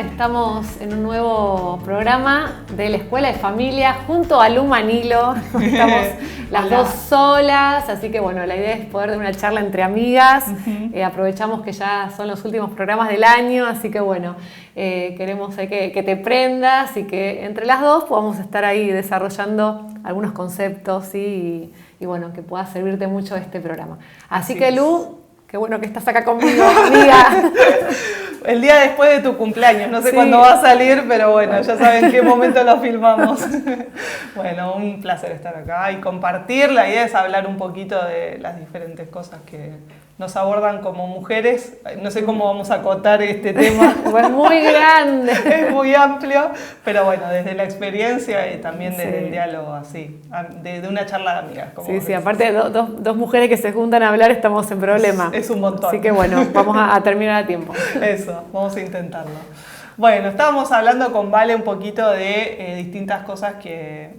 estamos en un nuevo programa de la Escuela de Familia junto a Lu Manilo. Estamos las dos solas, así que bueno, la idea es poder dar una charla entre amigas. Aprovechamos que ya son los últimos programas del año, así que bueno, queremos que te prendas y que entre las dos podamos estar ahí desarrollando algunos conceptos y bueno, que pueda servirte mucho este programa. Así que Lu, qué bueno que estás acá conmigo, amiga. El día después de tu cumpleaños, no sé cuándo va a salir, pero bueno, ya saben en qué momento lo filmamos. Bueno, un placer estar acá y compartir. La idea es hablar un poquito de las diferentes cosas que nos abordan como mujeres. No sé cómo vamos a acotar este tema. Pues muy grande. Es muy amplio, pero bueno, desde la experiencia y también desde el diálogo así, de una charla de amigas. Sí, aparte de dos mujeres que se juntan a hablar estamos en problema. Es un montón. Así que bueno, vamos a terminar a tiempo. Eso, vamos a intentarlo. Bueno, estábamos hablando con Vale un poquito de distintas cosas que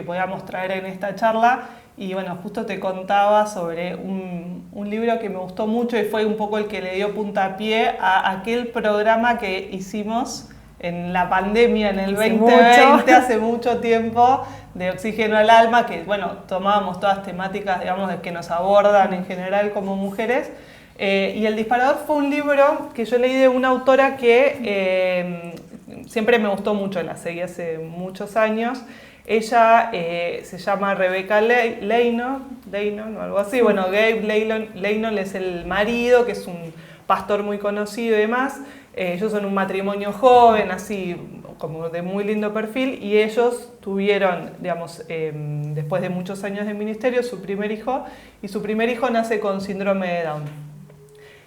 podíamos traer en esta charla. Y bueno, justo te contaba sobre un libro que me gustó mucho y fue un poco el que le dio puntapié a aquel programa que hicimos en la pandemia, en el 2020, hace mucho tiempo, de Oxígeno al Alma, que bueno, tomábamos todas temáticas, digamos, que nos abordan en general como mujeres. Y El Disparador fue un libro que yo leí de una autora que siempre me gustó mucho, la seguí hace muchos años. Ella se llama Rebecca Leynon o algo así. Bueno, Gabe Leynon es el marido, que es un pastor muy conocido y demás. Ellos son un matrimonio joven, así como de muy lindo perfil, y ellos tuvieron, digamos, después de muchos años de ministerio, su primer hijo, y su primer hijo nace con síndrome de Down.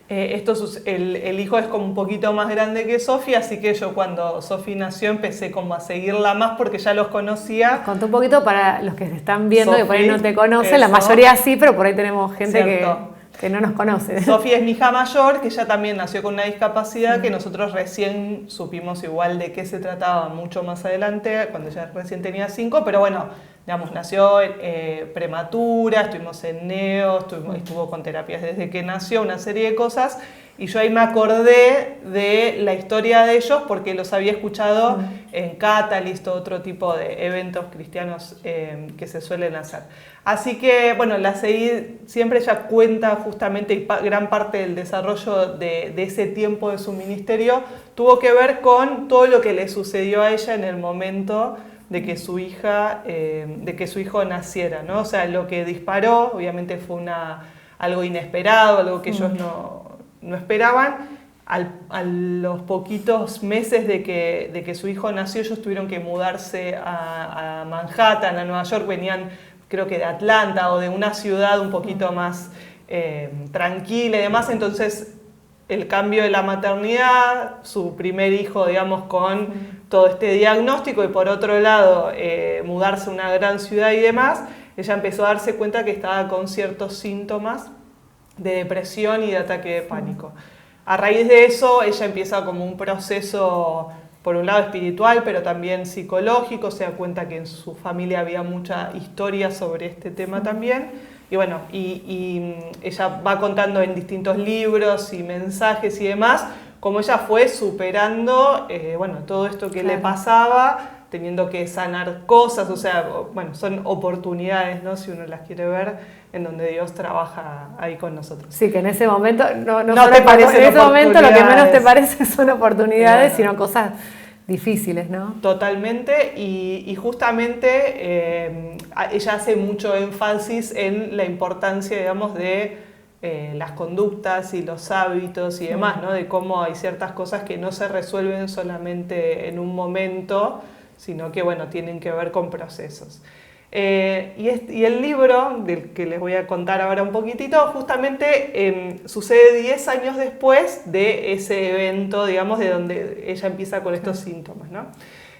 El hijo es como un poquito más grande que Sofi, así que yo cuando Sofi nació empecé como a seguirla más porque ya los conocía. Contá un poquito para los que se están viendo, Sophie, que por ahí no te conocen, la mayoría sí, pero por ahí tenemos gente que no nos conoce. Sofi es mi hija mayor, que ella también nació con una discapacidad que nosotros recién supimos igual de qué se trataba mucho más adelante, cuando ella recién tenía 5, pero bueno, digamos, nació prematura, estuvimos en neo, estuvo con terapias desde que nació, una serie de cosas, y yo ahí me acordé de la historia de ellos porque los había escuchado en Catalyst o otro tipo de eventos cristianos que se suelen hacer. Así que, bueno, la seguí, siempre ella cuenta justamente, y gran parte del desarrollo de ese tiempo de su ministerio tuvo que ver con todo lo que le sucedió a ella en el momento de que su hijo naciera, ¿no? O sea, lo que disparó, obviamente fue algo inesperado, algo que ellos no esperaban. A los poquitos meses de que su hijo nació, ellos tuvieron que mudarse a Manhattan, a Nueva York, venían creo que de Atlanta o de una ciudad un poquito más tranquila y demás, entonces el cambio de la maternidad, su primer hijo, digamos, con todo este diagnóstico y por otro lado mudarse a una gran ciudad y demás, ella empezó a darse cuenta que estaba con ciertos síntomas de depresión y de ataque de pánico. A raíz de eso, ella empieza como un proceso, por un lado espiritual, pero también psicológico, se da cuenta que en su familia había mucha historia sobre este tema también. Y bueno, y ella va contando en distintos libros y mensajes y demás, cómo ella fue superando todo esto que le pasaba, teniendo que sanar cosas, o sea, bueno, son oportunidades, ¿no? Si uno las quiere ver, en donde Dios trabaja ahí con nosotros. Sí, que en ese momento, no te parece, en ese momento lo que menos te parece son oportunidades, sino cosas difíciles, ¿no? Totalmente, y justamente ella hace mucho énfasis en la importancia, digamos, de las conductas y los hábitos y demás, ¿no? De cómo hay ciertas cosas que no se resuelven solamente en un momento, sino que, bueno, tienen que ver con procesos. Y el libro, del que les voy a contar ahora un poquitito, justamente sucede 10 años después de ese evento, digamos, de donde ella empieza con estos síntomas, ¿no?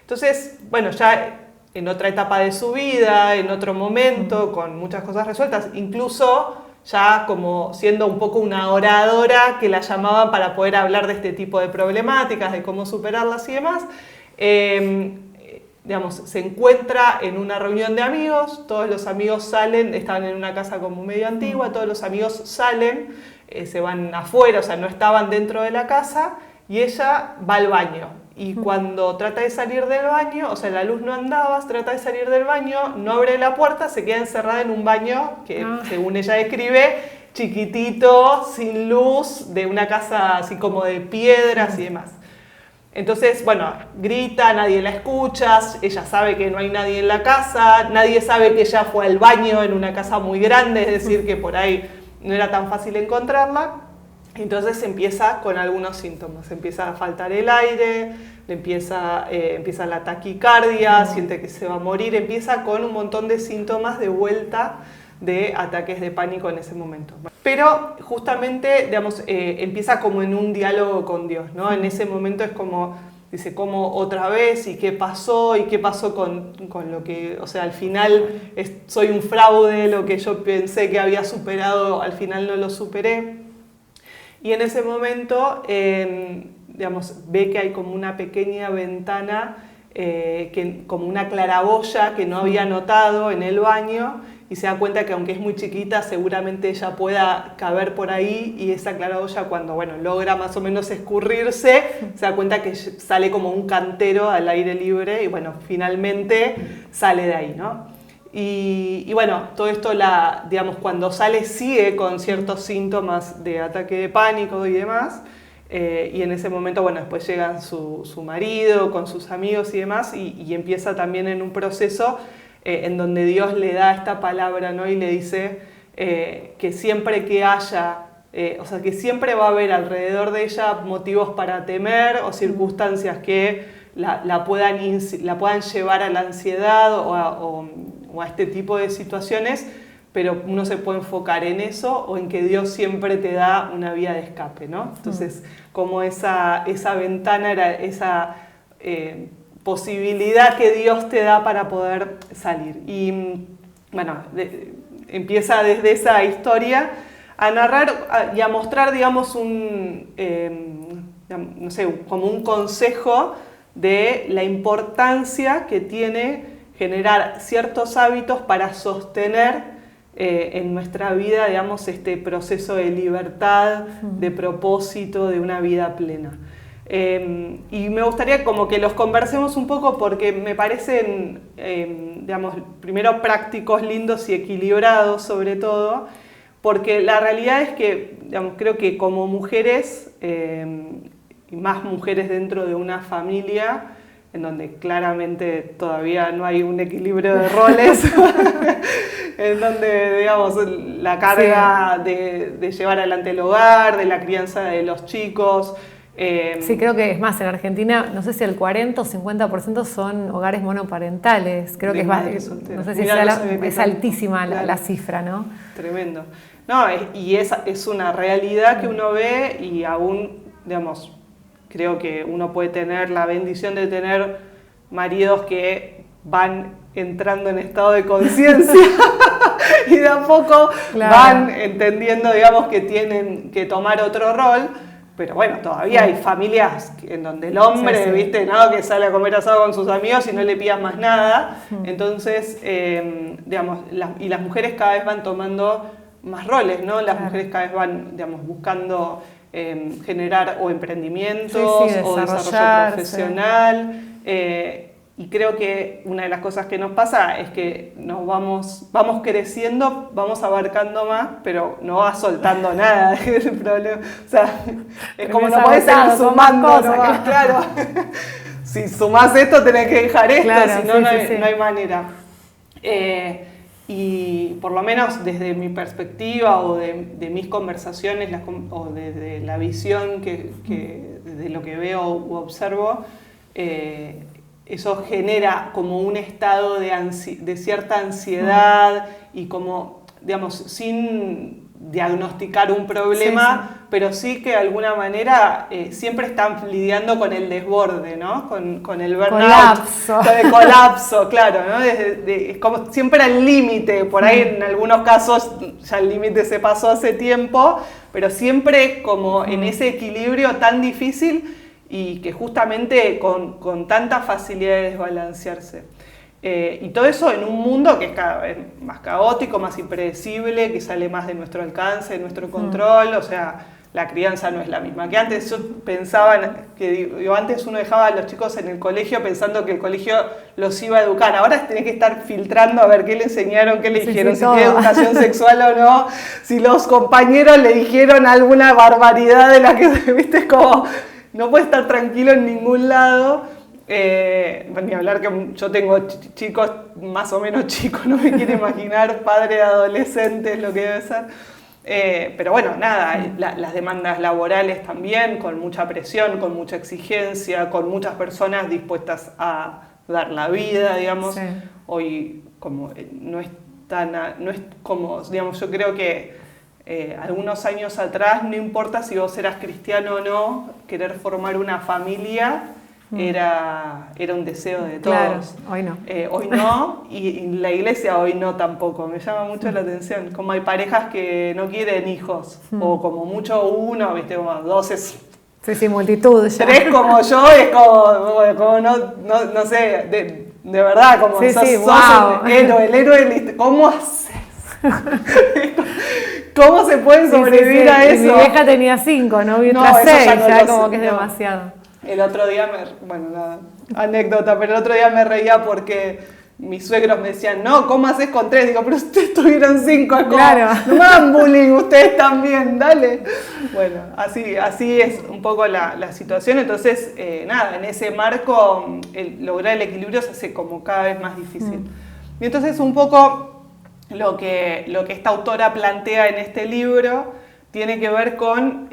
Entonces, bueno, ya en otra etapa de su vida, en otro momento, con muchas cosas resueltas, incluso ya como siendo un poco una oradora que la llamaban para poder hablar de este tipo de problemáticas, de cómo superarlas y demás, digamos, se encuentra en una reunión de amigos, todos los amigos salen, estaban en una casa como medio antigua, todos los amigos salen, se van afuera, o sea, no estaban dentro de la casa, y ella va al baño. Y cuando trata de salir del baño, o sea, la luz no andaba, trata de salir del baño, no abre la puerta, se queda encerrada en un baño que, según ella describe, chiquitito, sin luz, de una casa así como de piedras y demás. Entonces, bueno, grita, nadie la escucha, ella sabe que no hay nadie en la casa, nadie sabe que ella fue al baño en una casa muy grande, es decir, que por ahí no era tan fácil encontrarla. Entonces empieza con algunos síntomas, empieza a faltar el aire, empieza la taquicardia, siente que se va a morir, empieza con un montón de síntomas de vuelta de ataques de pánico en ese momento. Pero justamente, digamos, empieza como en un diálogo con Dios, ¿no? En ese momento es como, dice, ¿cómo otra vez? ¿Y qué pasó? ¿Y qué pasó con lo que, o sea, al final soy un fraude, lo que yo pensé que había superado, al final no lo superé? Y en ese momento, digamos, ve que hay como una pequeña ventana, como una claraboya que no había notado en el baño, y se da cuenta que aunque es muy chiquita, seguramente ella pueda caber por ahí, y esa claraboya cuando, bueno, logra más o menos escurrirse, se da cuenta que sale como un cantero al aire libre, y bueno, finalmente sale de ahí, ¿no? Y bueno, todo esto, digamos, cuando sale sigue con ciertos síntomas de ataque de pánico y demás, y en ese momento, bueno, después llega su marido con sus amigos y demás, y empieza también en un proceso en donde Dios le da esta palabra, ¿no? Y le dice que siempre que haya, o sea, que siempre va a haber alrededor de ella motivos para temer o circunstancias que la puedan llevar a la ansiedad o a este tipo de situaciones, pero uno se puede enfocar en eso o en que Dios siempre te da una vía de escape, ¿no? Entonces, como esa ventana era esa posibilidad que Dios te da para poder salir. Y bueno, empieza desde esa historia a narrar y a mostrar, digamos, no sé, como un consejo de la importancia que tiene generar ciertos hábitos para sostener en nuestra vida, digamos, este proceso de libertad, de propósito, de una vida plena. Y me gustaría como que los conversemos un poco porque me parecen, digamos, primero prácticos, lindos y equilibrados sobre todo, porque la realidad es que, digamos, creo que como mujeres, y más mujeres dentro de una familia, en donde claramente todavía no hay un equilibrio de roles, en donde, digamos, la carga de llevar adelante el hogar, de la crianza de los chicos. Sí, creo que es más, en Argentina, no sé si el 40 o 50% son hogares monoparentales. Creo que no sé si es altísima la cifra, ¿no? Tremendo. No, y es una realidad que uno ve y aún, digamos, creo que uno puede tener la bendición de tener maridos que van entrando en estado de conciencia y de a poco van entendiendo, digamos, que tienen que tomar otro rol. Pero bueno, todavía hay familias en donde el hombre, ¿viste? ¿No? Que sale a comer asado con sus amigos y no le pidan más nada. Entonces, digamos, y las mujeres cada vez van tomando más roles, ¿no? Las mujeres cada vez van, digamos, buscando generar o emprendimientos o desarrollo profesional. Y creo que una de las cosas que nos pasa es que nos vamos creciendo, vamos abarcando más, pero no vas soltando nada. Es el problema. O sea, es como no podés seguir sumando cosas, claro. Si sumás esto, tenés que dejar esto, si no, no hay manera. Y por lo menos desde mi perspectiva o de mis conversaciones o desde la visión de lo que veo u observo, eso genera como un estado de cierta ansiedad y como, digamos, sin diagnosticar un problema, pero sí que de alguna manera siempre están lidiando con el desborde, ¿no? Con el burnout, con el colapso, claro, ¿no? Es como siempre al límite, por ahí en algunos casos ya el límite se pasó hace tiempo, pero siempre como en ese equilibrio tan difícil y que justamente con tanta facilidad de desbalancearse. Y todo eso en un mundo que es cada vez más caótico, más impredecible, que sale más de nuestro alcance, de nuestro control, o sea, la crianza no es la misma. Que antes yo pensaba, antes uno dejaba a los chicos en el colegio pensando que el colegio los iba a educar. Ahora tenés que estar filtrando a ver qué le enseñaron, qué le dijeron, si tiene educación sexual o no, si los compañeros le dijeron alguna barbaridad de la que, viste, como no puede estar tranquilo en ningún lado. Ni hablar que yo tengo chicos más o menos chicos, no me quiero imaginar, padre de adolescentes, lo que debe ser. Pero bueno, nada, las demandas laborales también, con mucha presión, con mucha exigencia, con muchas personas dispuestas a dar la vida, digamos. Sí. Hoy como no es como, digamos, yo creo que algunos años atrás, no importa si vos eras cristiano o no, querer formar una familia era un deseo de todos. Claro, hoy no. Hoy no, y la iglesia hoy no tampoco. Me llama mucho la atención. Como hay parejas que no quieren hijos, o como mucho uno, ¿viste? Como dos es... Sí, multitud ya. Tres como yo es como no sé, de verdad, como sí, sos wow. el héroe. ¿Cómo haces? ¿Cómo se puede sobrevivir a eso? Y mi vieja tenía 5, ¿no? Y otra 6, ya como que es demasiado. El otro día, anécdota, pero el otro día me reía porque mis suegros me decían, no, ¿cómo haces con 3? Digo, pero ustedes tuvieron 5, es como, claro. No me hagan bullying, ustedes también, dale. Bueno, así es un poco la situación, entonces, nada, en ese marco, lograr el equilibrio se hace como cada vez más difícil. Y entonces un poco lo que esta autora plantea en este libro tiene que ver con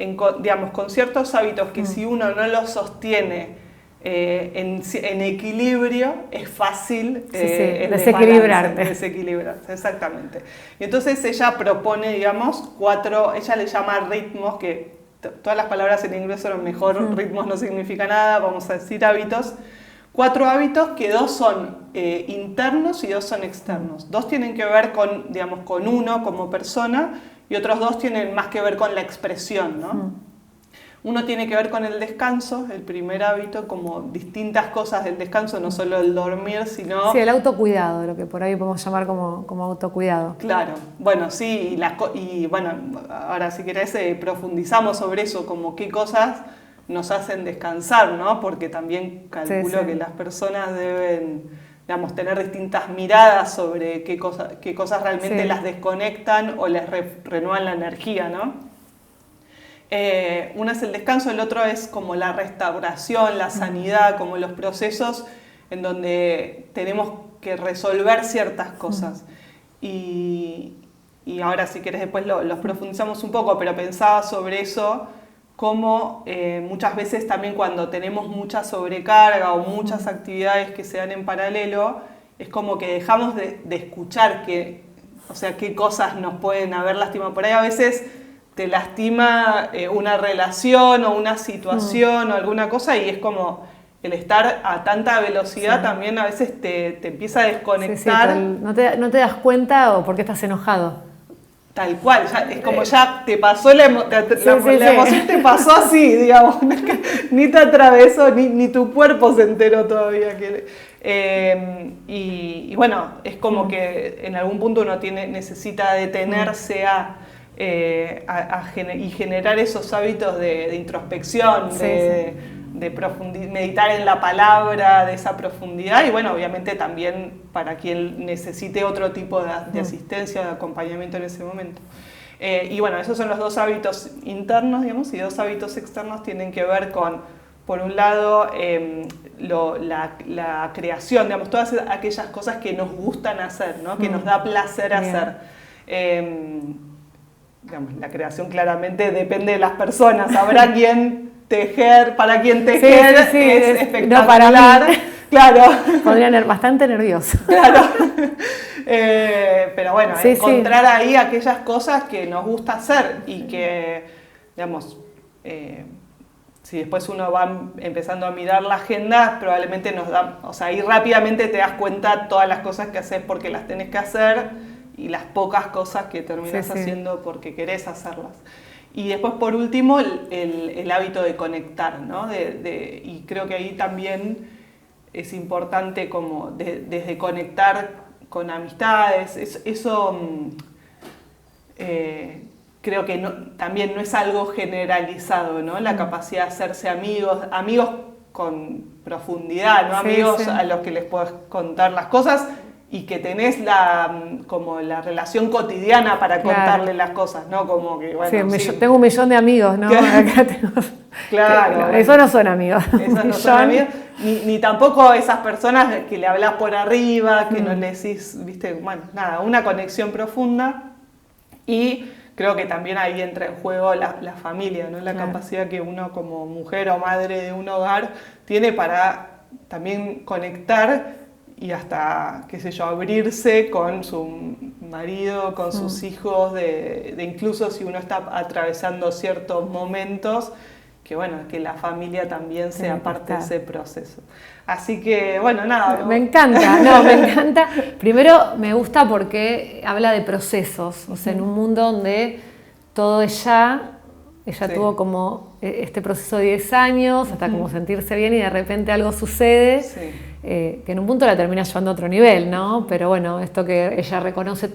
ciertos hábitos que si uno no los sostiene en equilibrio, es fácil desequilibrarte. Desequilibrarse, exactamente. Y entonces ella propone, digamos, 4, ella le llama ritmos, que todas las palabras en inglés son mejor, ritmos no significa nada, vamos a decir hábitos. 4 hábitos que 2 son internos y 2 son externos. 2 tienen que ver con uno como persona, y otros 2 tienen más que ver con la expresión, ¿no? Uno tiene que ver con el descanso, el primer hábito, como distintas cosas del descanso, no solo el dormir, sino... Sí, el autocuidado, lo que por ahí podemos llamar como autocuidado. Claro, bueno, sí, y bueno, ahora si querés profundizamos sobre eso, como qué cosas nos hacen descansar, ¿no? Porque también calculo que las personas deben... tener distintas miradas sobre qué cosas realmente las desconectan o les renuevan la energía, ¿no? Uno es el descanso, el otro es como la restauración, la sanidad, como los procesos en donde tenemos que resolver ciertas cosas. Y ahora si querés después los profundizamos un poco, pero pensaba sobre eso, como muchas veces también cuando tenemos mucha sobrecarga o muchas actividades que se dan en paralelo, es como que dejamos de escuchar qué cosas nos pueden haber lastimado. Por ahí a veces te lastima una relación o una situación o alguna cosa, y es como el estar a tanta velocidad también a veces te empieza a desconectar. No te das cuenta o porque estás enojado. Tal cual, es como ya te pasó la emoción, te pasó así, digamos, ni te atravesó, ni tu cuerpo se enteró todavía. Y bueno, es como que en algún punto uno necesita detenerse y generar esos hábitos de introspección, de meditar en la palabra, de esa profundidad, y bueno, obviamente también para quien necesite otro tipo de asistencia, de acompañamiento en ese momento. Y bueno, esos son los 2 hábitos internos, digamos, y 2 hábitos externos tienen que ver con, por un lado, la creación, digamos, todas aquellas cosas que nos gustan hacer, ¿no? Que nos da placer hacer. Digamos, la creación claramente depende de las personas, habrá quien para quien tejer es espectacular. No, para mí. Claro. Podría ser bastante nervioso. Claro. Pero bueno, encontrar ahí aquellas cosas que nos gusta hacer y que, digamos, si después uno va empezando a mirar la agenda, probablemente ahí rápidamente te das cuenta todas las cosas que haces porque las tenés que hacer y las pocas cosas que terminas haciendo porque querés hacerlas. Y después, por último, el hábito de conectar, ¿no? Y creo que ahí también es importante como desde conectar con amistades, eso creo que también no es algo generalizado, ¿no? La capacidad de hacerse amigos con profundidad, ¿no? Sí, Amigos sí. a los que les puedes contar las cosas y que tenés como la relación cotidiana para Claro. contarle las cosas, ¿no? Como que, bueno, Sí, tengo 1.000.000 de amigos, ¿no? Acá tengo... Claro, No, bueno. esos no son amigos. Esos no son amigos, ni tampoco esas personas que le hablas por arriba, que no le decís, viste, bueno, nada, una conexión profunda. Y creo que también ahí entra en juego la familia, ¿no? La Claro. capacidad que uno como mujer o madre de un hogar tiene para también conectar y hasta, qué sé yo, abrirse con su marido, con sus hijos, de incluso si uno está atravesando ciertos momentos, que bueno, que la familia también sea Tiene que parte de estar. ese proceso. Así que, bueno, nada. Me encanta, no, me encanta. Primero me gusta porque habla de procesos, o sea, en un mundo donde todo es ya, ella Sí. tuvo como este proceso de 10 años, hasta como sentirse bien y de repente algo sucede, Sí. que en un punto la termina llevando a otro nivel, ¿no? Pero bueno, esto que ella reconoce,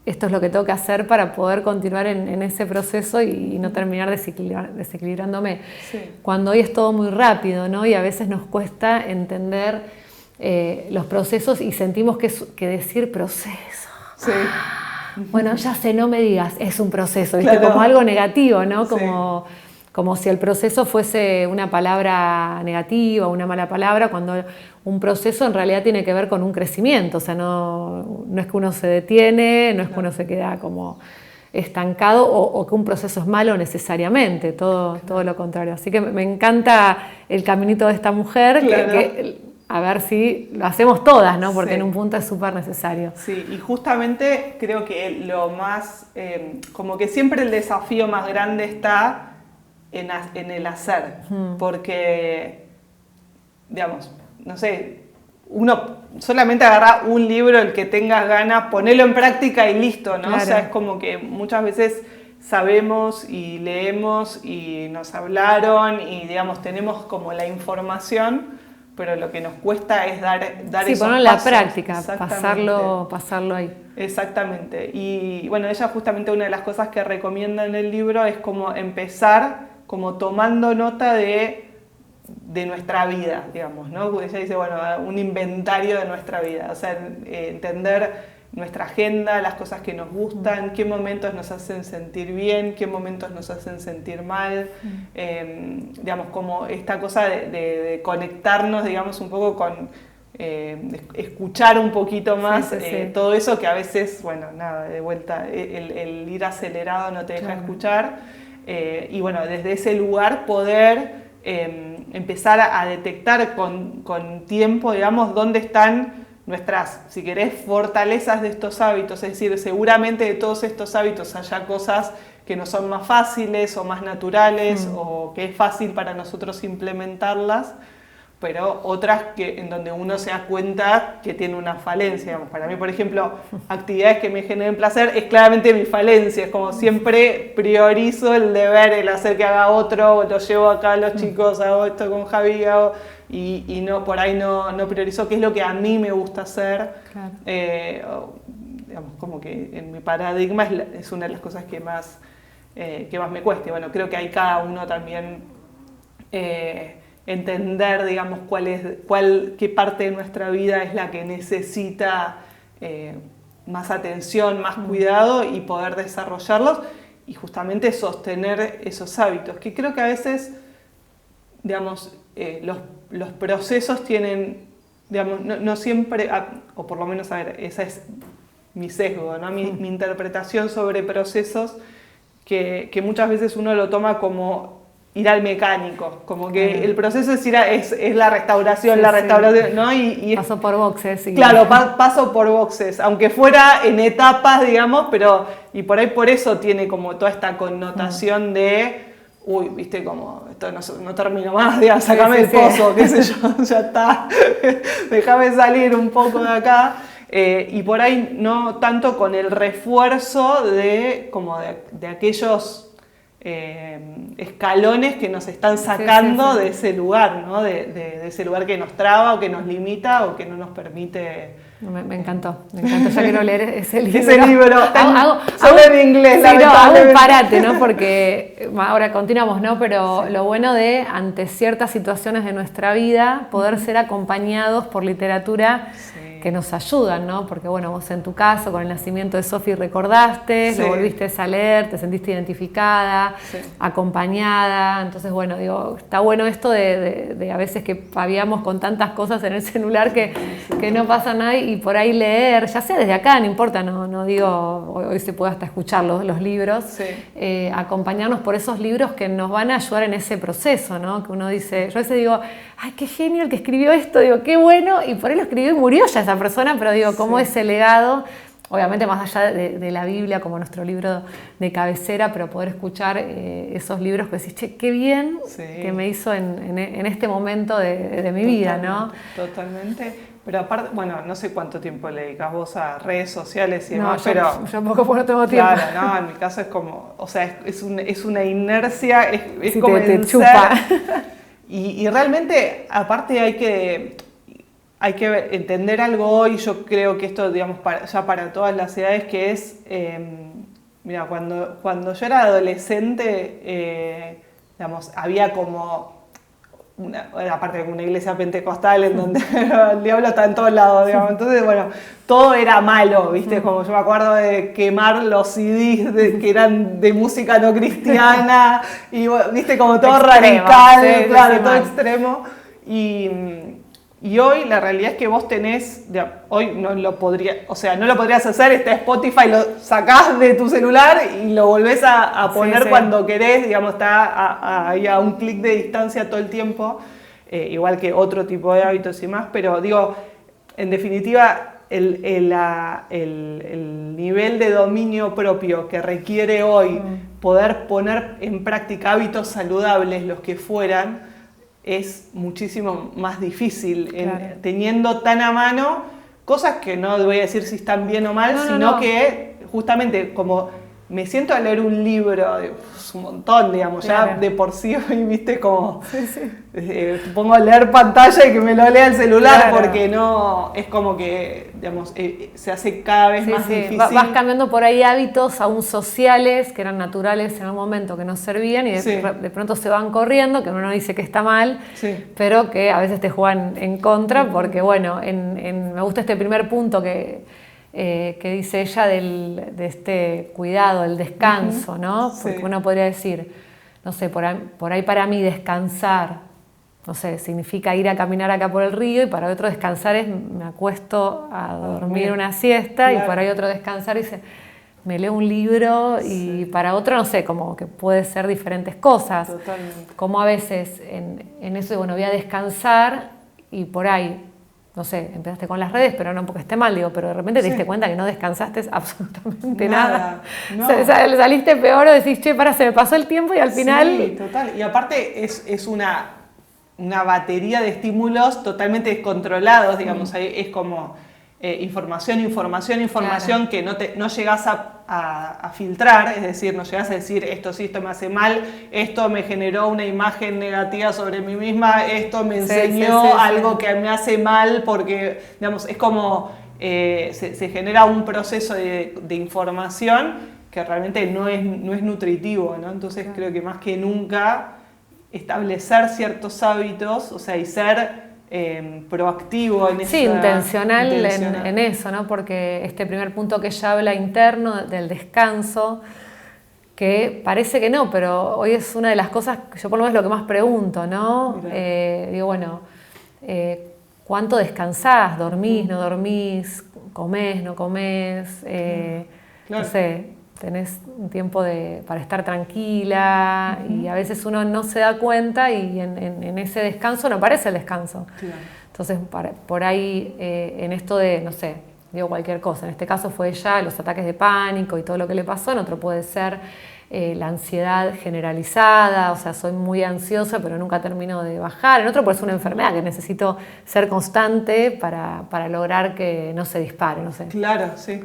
esto es lo que tengo que hacer para poder continuar en ese proceso y no terminar desequilibrándome. Sí. Cuando hoy es todo muy rápido, ¿no? Y a veces nos cuesta entender los procesos y sentimos que decir proceso. Sí. Bueno, ya sé, no me digas, es un proceso, ¿viste? Claro. Como algo negativo, ¿no? Sí. Como si el proceso fuese una palabra negativa, una mala palabra, cuando un proceso en realidad tiene que ver con un crecimiento, o sea, no es que uno se detiene, no es que uno se queda como estancado o que un proceso es malo necesariamente, todo lo contrario. Así que me encanta el caminito de esta mujer, Claro. a ver si lo hacemos todas, ¿no? Porque Sí. en un punto es súper necesario. Sí, y justamente creo que lo más, como que siempre el desafío más grande está en el hacer, porque, digamos, no sé, uno solamente agarra un libro, el que tengas ganas, ponelo en práctica y listo, ¿no? Claro. O sea, es como que muchas veces sabemos y leemos y nos hablaron y, digamos, tenemos como la información, pero lo que nos cuesta es dar Sí, esos ponerlo en la pasos. práctica, Exactamente. pasarlo ahí. Exactamente. Y bueno, ella justamente una de las cosas que recomienda en el libro es como empezar como tomando nota de nuestra vida, digamos, ¿no? Porque ella dice, bueno, un inventario de nuestra vida, o sea, entender nuestra agenda, las cosas que nos gustan, qué momentos nos hacen sentir bien, qué momentos nos hacen sentir mal, digamos, como esta cosa de conectarnos, digamos, un poco con escuchar un poquito más Sí, sí, sí. todo eso que a veces, bueno, nada, de vuelta, el ir acelerado no te deja Claro. escuchar. Y bueno, desde ese lugar poder empezar a detectar con tiempo, digamos, dónde están nuestras, si querés, fortalezas de estos hábitos. Es decir, seguramente de todos estos hábitos haya cosas que no son más fáciles o más naturales o que es fácil para nosotros implementarlas, pero otras en donde uno se da cuenta que tiene una falencia. Digamos. Para mí, por ejemplo, actividades que me generen placer es claramente mi falencia. Es como siempre priorizo el deber, el hacer que haga otro, lo llevo acá a los chicos, hago esto con Javi, y no, por ahí no priorizo qué es lo que a mí me gusta hacer. Claro. Digamos, como que en mi paradigma es una de las cosas que más me cuesta. Y bueno, creo que hay cada uno también entender, digamos, qué parte de nuestra vida es la que necesita más atención, más cuidado y poder desarrollarlos y justamente sostener esos hábitos, que creo que a veces, digamos, los procesos tienen, digamos, no siempre, o por lo menos, a ver, esa es mi sesgo, ¿no? Mi interpretación sobre procesos, que muchas veces uno lo toma como ir al mecánico, como que el proceso es la restauración, Sí. ¿no? Y Pasó por boxes. claro, paso por boxes, aunque fuera en etapas, digamos, pero y por ahí por eso tiene como toda esta connotación de, uy, viste, como esto no termino más, digamos, sacame del pozo, qué sé yo, ya está, déjame salir un poco de acá. Y por ahí no tanto con el refuerzo de aquellos escalones que nos están sacando de ese lugar, ¿no? De ese lugar que nos traba o que nos limita o que no nos permite. Me encantó, ya quiero leer ese libro. Ese libro, solo en inglés, sí, no, hago un parate, ¿no? Porque ahora continuamos, ¿no? Pero lo bueno de, ante ciertas situaciones de nuestra vida, poder ser acompañados por literatura que nos ayudan, ¿no? Porque bueno, vos en tu caso, con el nacimiento de Sofi recordaste, lo volviste a leer, te sentiste identificada, acompañada. Entonces, bueno, digo, está bueno esto de a veces que paviamos con tantas cosas en el celular que no pasa nada, y por ahí leer, ya sea desde acá, no importa, no digo, hoy se puede hasta escuchar los libros, acompañarnos por esos libros que nos van a ayudar en ese proceso, ¿no? Que uno dice, yo a veces digo, ay, qué genio el que escribió esto, digo, qué bueno, y por ahí lo escribió y murió ya esa persona, pero digo, cómo ese legado, obviamente más allá de la Biblia como nuestro libro de cabecera, pero poder escuchar esos libros que decís, che, qué bien que me hizo en este momento de mi vida, ¿no? Totalmente. Pero aparte, bueno, no sé cuánto tiempo le dedicas vos a redes sociales y demás, pero yo tampoco, porque no tengo tiempo. Claro, no, en mi caso es como, o sea, es una inercia, es como te chupa. Y realmente, aparte hay que entender algo hoy, yo creo que esto, digamos, ya para todas las edades, que es, mira, cuando yo era adolescente, digamos, había como aparte de una iglesia pentecostal en donde el diablo está en todos lados, digamos. Entonces, bueno, todo era malo, ¿viste? Como yo me acuerdo de quemar los CDs que eran de música no cristiana, y, ¿viste? Como todo extremo, radical, claro, todo extremo. Y hoy la realidad es que vos tenés, hoy no lo podrías hacer, está Spotify, lo sacás de tu celular y lo volvés a poner cuando querés, digamos, está ahí a un clic de distancia todo el tiempo, igual que otro tipo de hábitos y más, pero digo, en definitiva, el nivel de dominio propio que requiere hoy poder poner en práctica hábitos saludables, los que fueran, es muchísimo más difícil, teniendo tan a mano cosas que no voy a decir si están bien o mal, sino que justamente como me siento a leer un libro, es un montón, digamos, ya de por sí, viste, como pongo a leer pantalla y que me lo lea el celular, porque no, es como que, digamos, se hace cada vez más difícil. Vas cambiando por ahí hábitos aún sociales, que eran naturales en un momento, que no servían, y de pronto se van corriendo, que uno no dice que está mal, pero que a veces te juegan en contra, porque bueno, me gusta este primer punto que dice ella de este cuidado, el descanso, ¿no? Porque uno podría decir, no sé, por ahí para mí descansar, no sé, significa ir a caminar acá por el río, y para otro descansar es me acuesto a dormir una siesta, y por ahí otro descansar dice, me leo un libro, y para otro, no sé, como que puede ser diferentes cosas. Totalmente. Como a veces en eso de, bueno, voy a descansar, y por ahí, no sé, empezaste con las redes, pero no porque esté mal, digo, pero de repente te diste cuenta que no descansaste absolutamente nada. No. Saliste peor, o decís, che, se me pasó el tiempo, y al final... Sí, total. Y aparte es una batería de estímulos totalmente descontrolados, digamos, es como información que no llegás a filtrar, es decir, no llegás a decir esto sí, esto me hace mal, esto me generó una imagen negativa sobre mí misma, esto me enseñó algo que me hace mal, porque, digamos, es como se genera un proceso de información que realmente no es nutritivo, ¿no? Entonces creo que más que nunca establecer ciertos hábitos, o sea, y ser proactivo en eso. Sí, intencional. En eso, ¿no? Porque este primer punto que ella habla interno del descanso, que parece que no, pero hoy es una de las cosas que yo por lo menos lo que más pregunto, ¿no? Digo, bueno, ¿cuánto descansás? ¿Dormís, no dormís? ¿Comés, no comés? No sé, tenés un tiempo para estar tranquila, y a veces uno no se da cuenta, y en ese descanso no aparece el descanso. Entonces, por ahí, en esto de, no sé, digo cualquier cosa, en este caso fue ella, los ataques de pánico y todo lo que le pasó, en otro puede ser la ansiedad generalizada, o sea, soy muy ansiosa pero nunca termino de bajar, en otro puede ser una enfermedad que necesito ser constante para lograr que no se dispare, no sé. Claro, sí.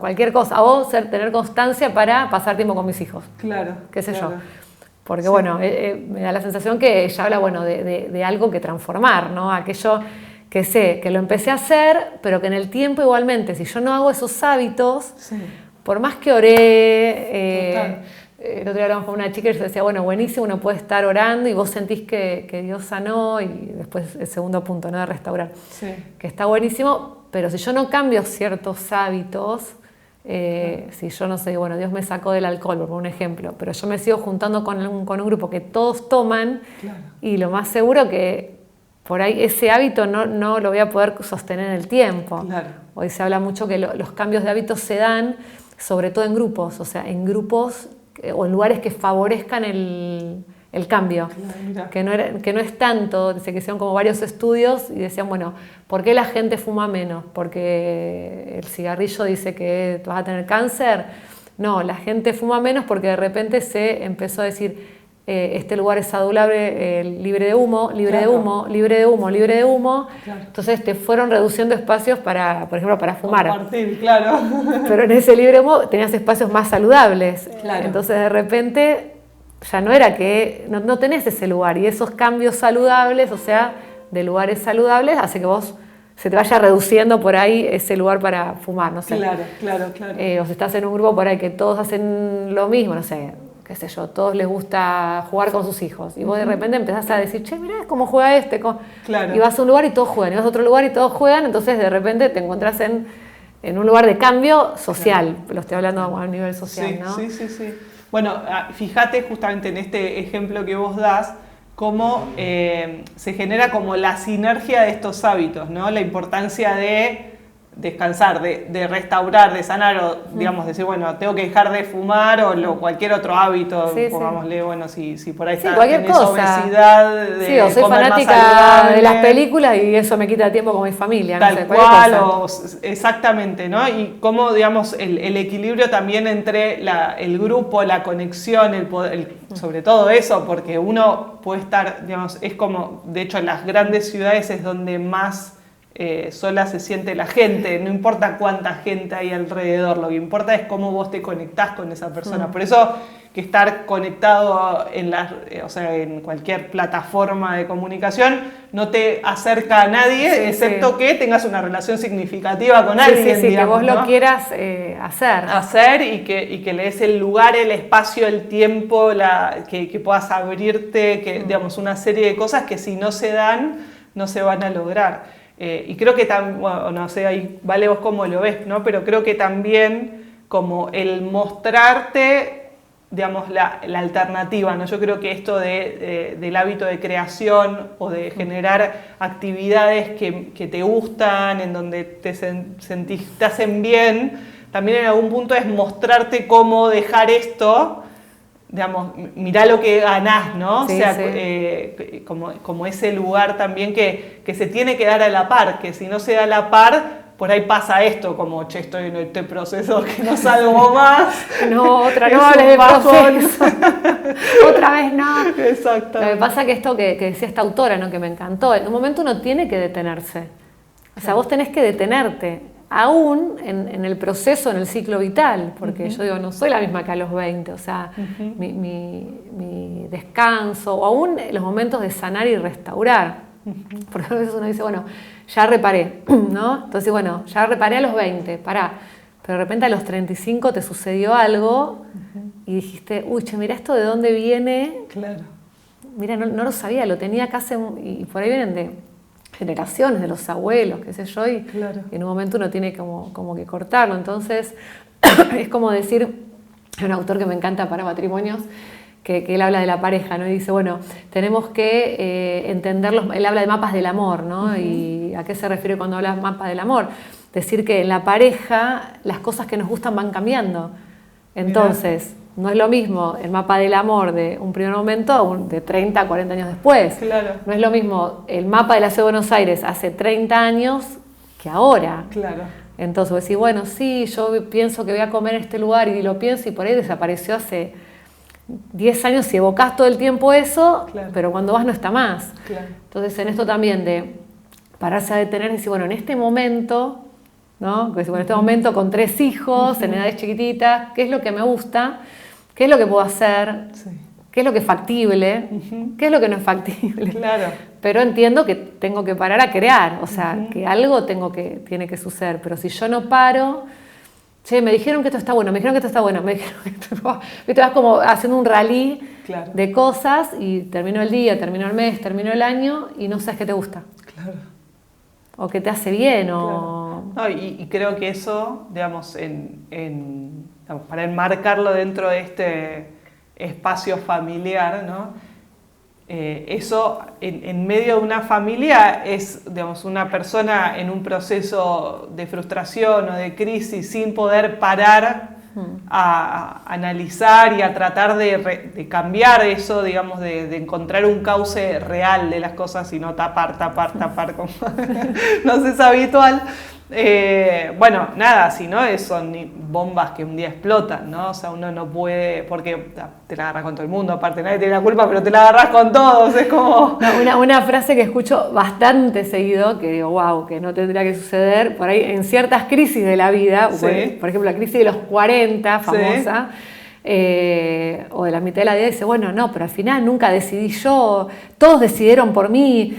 Cualquier cosa, o tener constancia para pasar tiempo con mis hijos. Claro. Qué sé claro. yo. Porque bueno, me da la sensación que ella habla, bueno, de algo que transformar, ¿no? Aquello que sé, que lo empecé a hacer, pero que en el tiempo igualmente, si yo no hago esos hábitos, por más que oré, el otro día hablamos con una chica y yo decía, bueno, buenísimo, uno puede estar orando y vos sentís que Dios sanó, y después el segundo punto, ¿no? De restaurar, que está buenísimo, pero si yo no cambio ciertos hábitos, si yo no sé, bueno, Dios me sacó del alcohol, por un ejemplo, pero yo me sigo juntando con un grupo que todos toman, y lo más seguro que por ahí ese hábito no lo voy a poder sostener en el tiempo. Hoy se habla mucho que los cambios de hábitos se dan sobre todo en grupos, o sea, en grupos o en lugares que favorezcan el cambio, que no es tanto, dice que hicieron como varios estudios y decían, bueno, ¿por qué la gente fuma menos? ¿Porque el cigarrillo dice que vas a tener cáncer? No, la gente fuma menos porque de repente se empezó a decir, este lugar es saludable, libre de humo, libre de humo, libre de humo, libre de humo. Entonces te fueron reduciendo espacios para, por ejemplo, para fumar. Compartir, claro. Pero en ese libre de humo tenías espacios más saludables. Entonces de repente ya no era que no tenés ese lugar, y esos cambios saludables, o sea, de lugares saludables, hace que vos se te vaya reduciendo por ahí ese lugar para fumar, no sé. Claro. O si estás en un grupo por ahí que todos hacen lo mismo, no sé, qué sé yo, todos les gusta jugar con sus hijos, y vos de repente empezás a decir, che, mirá cómo juega este, y vas a un lugar y todos juegan, y vas a otro lugar y todos juegan, entonces de repente te encontrás en un lugar de cambio social, lo estoy hablando a nivel social, ¿no? Sí. Bueno, fíjate justamente en este ejemplo que vos das, cómo se genera como la sinergia de estos hábitos, ¿no? La importancia de descansar, de restaurar, de sanar, o digamos decir, bueno, tengo que dejar de fumar, o cualquier otro hábito, pongámosle, bueno, si por ahí tenés obesidad, o soy fanática de las películas y eso me quita tiempo con mi familia, tal no sé, cual, exactamente, ¿no? Y cómo, digamos, el equilibrio también entre el grupo, la conexión, sobre todo eso, porque uno puede estar, digamos, es como, de hecho, en las grandes ciudades es donde más sola se siente la gente, no importa cuánta gente hay alrededor, lo que importa es cómo vos te conectás con esa persona. Por eso que estar conectado en cualquier plataforma de comunicación no te acerca a nadie, excepto que tengas una relación significativa con alguien. Digamos, que vos lo quieras hacer y que le des el lugar, el espacio, el tiempo, que puedas abrirte, digamos, una serie de cosas que si no se dan, no se van a lograr. Y creo que también, bueno, no sé, ahí vale vos cómo lo ves, ¿no? Pero creo que también como el mostrarte, digamos, la alternativa, ¿no? Yo creo que esto del hábito de creación o de generar actividades que te gustan, en donde te hacen bien, también en algún punto es mostrarte cómo dejar esto, digamos, mirá lo que ganás, ¿no? Como ese lugar también que se tiene que dar a la par, que si no se da a la par, por ahí pasa esto, como, che, estoy en este proceso que no salgo más. No, no hables de proceso. Otra vez no. Exacto. Lo que pasa que esto que decía esta autora, ¿no? Que me encantó, en un momento uno tiene que detenerse. O sea, vos tenés que detenerte, aún en el proceso, en el ciclo vital, porque yo digo, no soy la misma que a los 20, o sea, mi descanso, o aún los momentos de sanar y restaurar. Porque a veces uno dice, bueno, ya reparé, ¿no? Entonces, bueno, ya reparé a los 20, pará. Pero de repente a los 35 te sucedió algo y dijiste, uy, che, mirá esto de dónde viene. Claro. Mira, no lo sabía, lo tenía acá y por ahí vienen de generaciones, de los abuelos, qué sé yo, y en un momento uno tiene como que cortarlo. Entonces, es como decir, hay un autor que me encanta para matrimonios, que él habla de la pareja, ¿no? Y dice, bueno, tenemos que entenderlos, él habla de mapas del amor, ¿no? ¿Y a qué se refiere cuando habla de mapas del amor? Decir que en la pareja las cosas que nos gustan van cambiando. Entonces, no es lo mismo el mapa del amor de un primer momento de 30, 40 años después. Claro. No es lo mismo el mapa de la Ciudad de Buenos Aires hace 30 años que ahora. Claro. Entonces vos decís, bueno, sí, yo pienso que voy a comer en este lugar y lo pienso y por ahí desapareció hace 10 años y evocás todo el tiempo eso, claro, pero cuando vas no está más. Claro. Entonces en esto también de pararse a detener y decir, bueno, en este momento, ¿no? Pues, bueno, en este momento con 3 hijos, en edades chiquititas, ¿qué es lo que me gusta? ¿Qué es lo que puedo hacer? Sí. ¿Qué es lo que es factible? ¿Qué es lo que no es factible? Claro. Pero entiendo que tengo que parar a crear, o sea, que algo tiene que suceder, pero si yo no paro, che, me dijeron que esto está bueno, me dijeron que esto está bueno, me dijeron que esto está bueno. Te vas como haciendo un rally, claro, de cosas y terminó el día, terminó el mes, terminó el año y no sabes qué te gusta. Claro. O qué te hace bien, claro, o... No, y creo que eso, digamos, para enmarcarlo dentro de este espacio familiar, ¿no? Eso en medio de una familia es, digamos, una persona en un proceso de frustración o de crisis sin poder parar a analizar y a tratar de cambiar eso, digamos, de encontrar un cauce real de las cosas y no tapar, como no sé, es habitual. Bueno, nada, si no son bombas que un día explotan, ¿no? O sea, uno no puede, porque te la agarras con todo el mundo, aparte nadie tiene la culpa, pero te la agarras con todos, es como... No, una frase que escucho bastante seguido, que digo, wow, que no tendría que suceder, por ahí en ciertas crisis de la vida, sí, por ejemplo la crisis de los 40, famosa, sí, o de la mitad de la vida, dice, bueno, no, pero al final nunca decidí yo, todos decidieron por mí,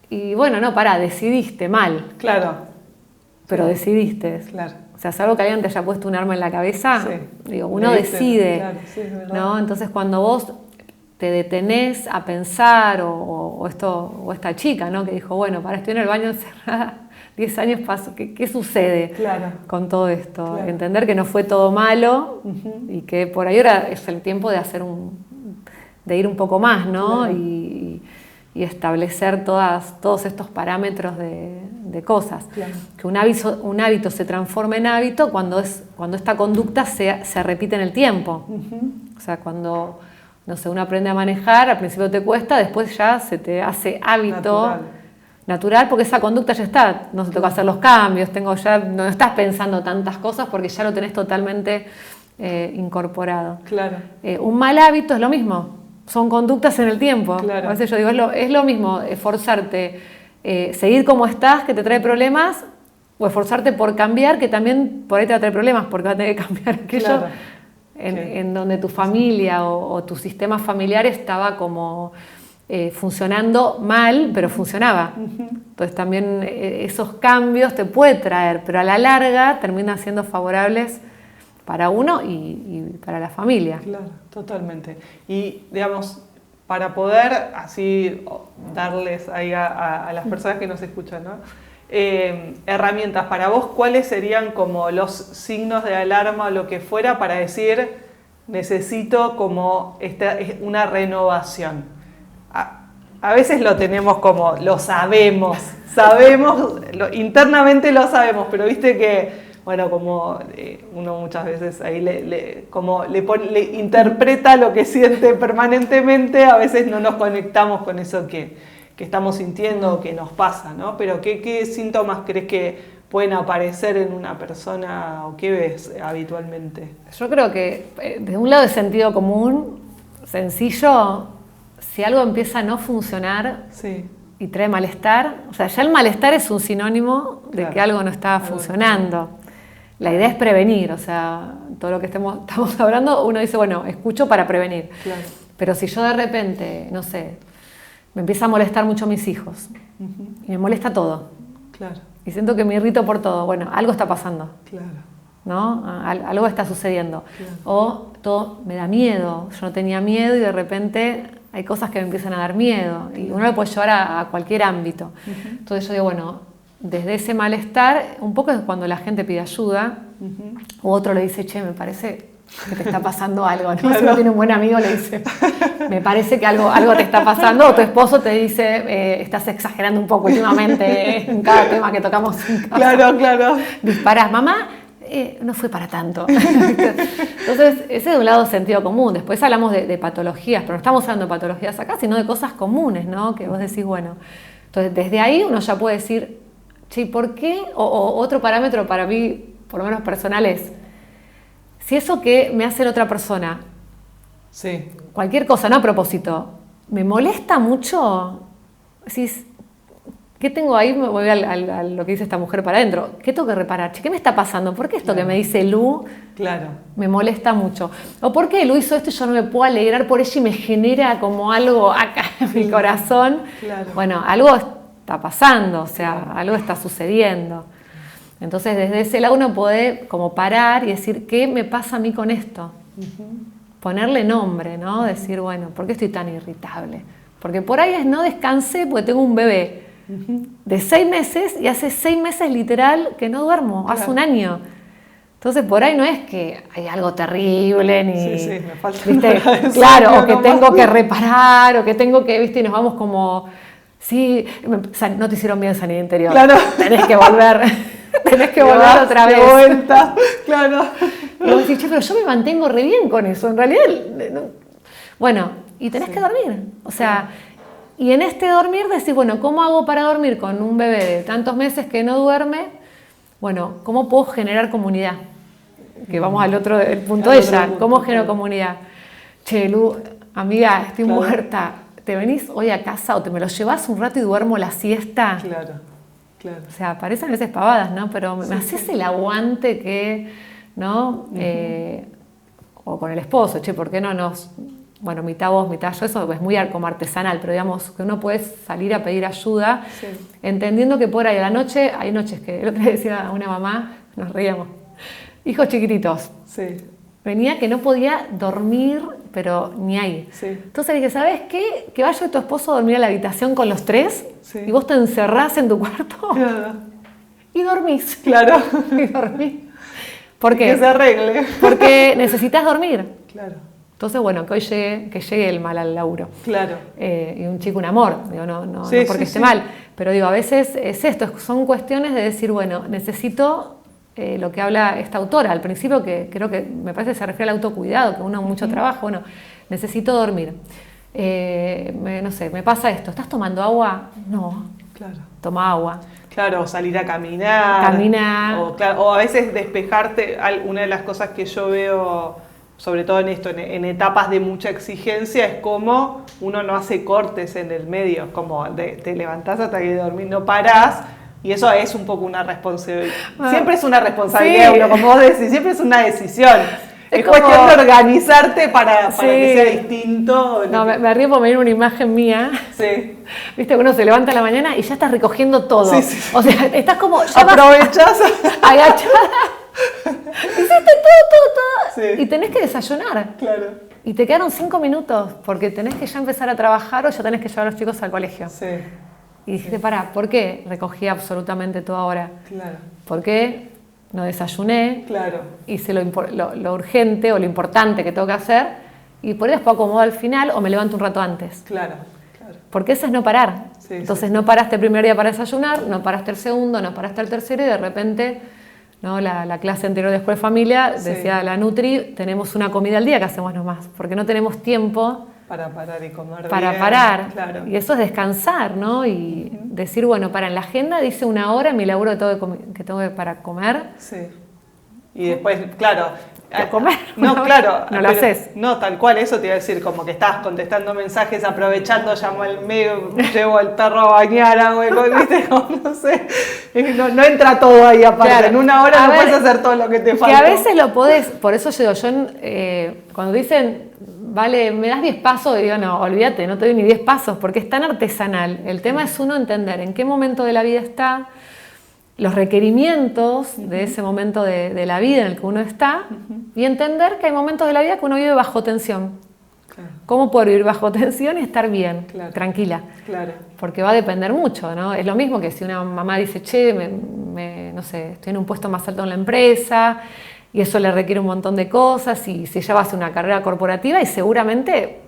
y bueno, no, pará, decidiste mal. Claro. Pero decidiste. Claro. O sea, salvo que alguien te haya puesto un arma en la cabeza, sí, digo, uno decide. Claro, sí, es verdad. ¿No? Entonces cuando vos te detenés a pensar, o esta chica, ¿no? Que dijo, bueno, para, estoy en el baño encerrada, 10 años paso, ¿qué sucede, claro, con todo esto? Claro. Entender que no fue todo malo y que por ahí ahora es el tiempo de hacer de ir un poco más, ¿no? Claro. Y establecer todos estos parámetros de cosas. Claro. Que un hábito se transforma en hábito cuando esta conducta se repite en el tiempo. O sea, cuando, no sé, uno aprende a manejar, al principio te cuesta, después ya se te hace hábito natural porque esa conducta ya está, no se toca hacer los cambios, no estás pensando tantas cosas porque ya lo tenés totalmente incorporado. Claro. Un mal hábito es lo mismo. Son conductas en el tiempo. Claro. A veces yo digo, es lo mismo esforzarte, seguir como estás, que te trae problemas, o esforzarte por cambiar, que también por ahí te va a traer problemas, porque va a tener que cambiar aquello, claro, en donde tu familia o tu sistema familiar estaba como funcionando mal, pero funcionaba. Entonces también esos cambios te puede traer, pero a la larga terminan siendo favorables para uno y para la familia. Claro, totalmente. Y, digamos, para poder así darles ahí a las personas que nos escuchan, ¿no? Herramientas para vos, ¿cuáles serían como los signos de alarma o lo que fuera para decir necesito como una renovación? A veces lo tenemos como, lo sabemos, internamente lo sabemos, pero viste que bueno, como uno muchas veces ahí le interpreta lo que siente permanentemente, a veces no nos conectamos con eso que estamos sintiendo o que nos pasa, ¿no? Pero ¿qué síntomas crees que pueden aparecer en una persona o qué ves habitualmente? Yo creo que de un lado es sentido común, sencillo, si algo empieza a no funcionar, sí, y trae malestar, o sea, ya el malestar es un sinónimo de que algo no está funcionando. La idea es prevenir, o sea, todo lo que estamos hablando, uno dice, bueno, escucho para prevenir. Claro. Pero si yo de repente, no sé, me empieza a molestar mucho mis hijos, y me molesta todo, claro, y siento que me irrito por todo, bueno, algo está pasando, claro, ¿no? Algo está sucediendo. Claro. O todo me da miedo, yo no tenía miedo y de repente hay cosas que me empiezan a dar miedo, y uno lo puede llevar a cualquier ámbito. Entonces yo digo, bueno, desde ese malestar, un poco es cuando la gente pide ayuda, o otro le dice, che, me parece que te está pasando algo, ¿no? Claro. Si uno tiene un buen amigo, le dice, me parece que algo te está pasando, o tu esposo te dice, estás exagerando un poco últimamente en cada tema que tocamos en casa. Claro, claro. Disparás, mamá, no fue para tanto. Entonces, ese de un lado sentido común. Después hablamos de patologías, pero no estamos hablando de patologías acá, sino de cosas comunes, ¿no? Que vos decís, bueno, entonces desde ahí uno ya puede decir, che, ¿por qué? O otro parámetro para mí, por lo menos personal, es, si eso que me hace la otra persona, Sí. cualquier cosa, no a propósito, me molesta mucho, decís, ¿qué tengo ahí? Me voy a lo que dice esta mujer para adentro. ¿Qué tengo que reparar? Che, ¿qué me está pasando? ¿Por qué esto que me dice Lu me molesta mucho? ¿O por qué Lu hizo esto y yo no me puedo alegrar por ella y me genera como algo acá en mi corazón? Claro. Bueno, algo está pasando, o sea, algo está sucediendo. Entonces, desde ese lado uno puede como parar y decir, ¿qué me pasa a mí con esto? Ponerle nombre, ¿no? Decir, bueno, ¿por qué estoy tan irritable? Porque por ahí no descansé porque tengo un bebé de 6 meses y hace 6 meses literal que no duermo, hace un año. Entonces por ahí no es que hay algo terrible ni... Sí, me falta claro, o que tengo que reparar, o que tengo que, ¿viste? Y nos vamos como, sí, no te hicieron bien sanidad interior, claro. Tenés que volver otra vez. De vuelta, claro. Y vos decís, che, pero yo me mantengo re bien con eso, en realidad, no. Bueno, y tenés que dormir, o sea... Y en este dormir decís, bueno, ¿cómo hago para dormir con un bebé de tantos meses que no duerme? Bueno, ¿cómo puedo generar comunidad? Que vamos al otro el punto de ella. ¿Cómo genero comunidad? Che, Lu, amiga, estoy muerta. ¿Te venís hoy a casa o te me lo llevas un rato y duermo la siesta? Claro. O sea, parecen a veces pavadas, ¿no? Pero me haces el aguante que, ¿no? O con el esposo, che, ¿por qué no nos... Bueno, mitad vos, mitad yo, eso es muy como artesanal, pero digamos que uno puede salir a pedir ayuda, entendiendo que por ahí a la noche, hay noches que, el otro día decía a una mamá, nos reíamos, hijos chiquititos, venía que no podía dormir, pero ni ahí. Entonces dije, ¿sabes qué? Que vaya tu esposo a dormir a la habitación con los 3 y vos te encerrás en tu cuarto y dormís. Claro. Y dormís. ¿Por qué? Que se arregle. Porque necesitas dormir. Claro. Entonces, bueno, que hoy llegue el mal al laburo. Claro. Y un chico un amor, digo, no porque esté mal. Pero digo, a veces es esto, son cuestiones de decir, bueno, necesito lo que habla esta autora al principio, que creo que me parece que se refiere al autocuidado, que uno mucho trabajo, bueno, necesito dormir. No sé, me pasa esto, ¿estás tomando agua? No. Claro. Toma agua. Claro, salir a caminar. O a veces despejarte. Una de las cosas que yo veo... sobre todo en esto, en etapas de mucha exigencia, es como uno no hace cortes en el medio, como te levantás hasta que dormís, no parás, y eso es un poco una responsabilidad. Siempre es una responsabilidad, uno, como vos decís, siempre es una decisión. Es cuestión de organizarte para que sea distinto. No, me río porque me viene una imagen mía. Viste que uno se levanta a la mañana y ya estás recogiendo todo. O sea, estás como... Aprovechás. Agachada. Hiciste todo. Y tenés que desayunar. Claro. Y te quedaron 5 minutos porque tenés que ya empezar a trabajar o ya tenés que llevar a los chicos al colegio. Y dijiste, pará, ¿por qué recogí absolutamente todo ahora? Claro. ¿Por qué no desayuné? Claro. Hice lo urgente o lo importante que tengo que hacer y por ahí después acomodo al final o me levanto un rato antes. Claro. Porque eso es no parar. Entonces no paraste el primer día para desayunar, no paraste el segundo, no paraste el tercero y de repente... ¿no? La clase anterior de Escuela de Familia, decía la Nutri, tenemos una comida al día que hacemos nomás, porque no tenemos tiempo para parar y comer para parar. Claro. Y eso es descansar, ¿no? Y decir, bueno, en la agenda dice 1 hora mi laburo que tengo para comer. Y después, claro... ¿A comer? No, claro. No lo haces. No, tal cual, eso te iba a decir, como que estás contestando mensajes, aprovechando, llamo al medio, llevo al perro a bañar, ¿viste? No sé. No entra todo ahí aparte. Claro. En 1 hora no puedes hacer todo lo que te falta. Que a veces lo podés, por eso yo cuando dicen, vale, me das 10 pasos, digo, no, olvídate, no te doy ni 10 pasos, porque es tan artesanal. El tema es uno entender en qué momento de la vida está, los requerimientos de ese momento de la vida en el que uno está y entender que hay momentos de la vida que uno vive bajo tensión. ¿Cómo poder vivir bajo tensión y estar bien, tranquila? Porque va a depender mucho, ¿no? Es lo mismo que si una mamá dice, che, no sé, estoy en un puesto más alto en la empresa y eso le requiere un montón de cosas y si ella va a hacer una carrera corporativa y seguramente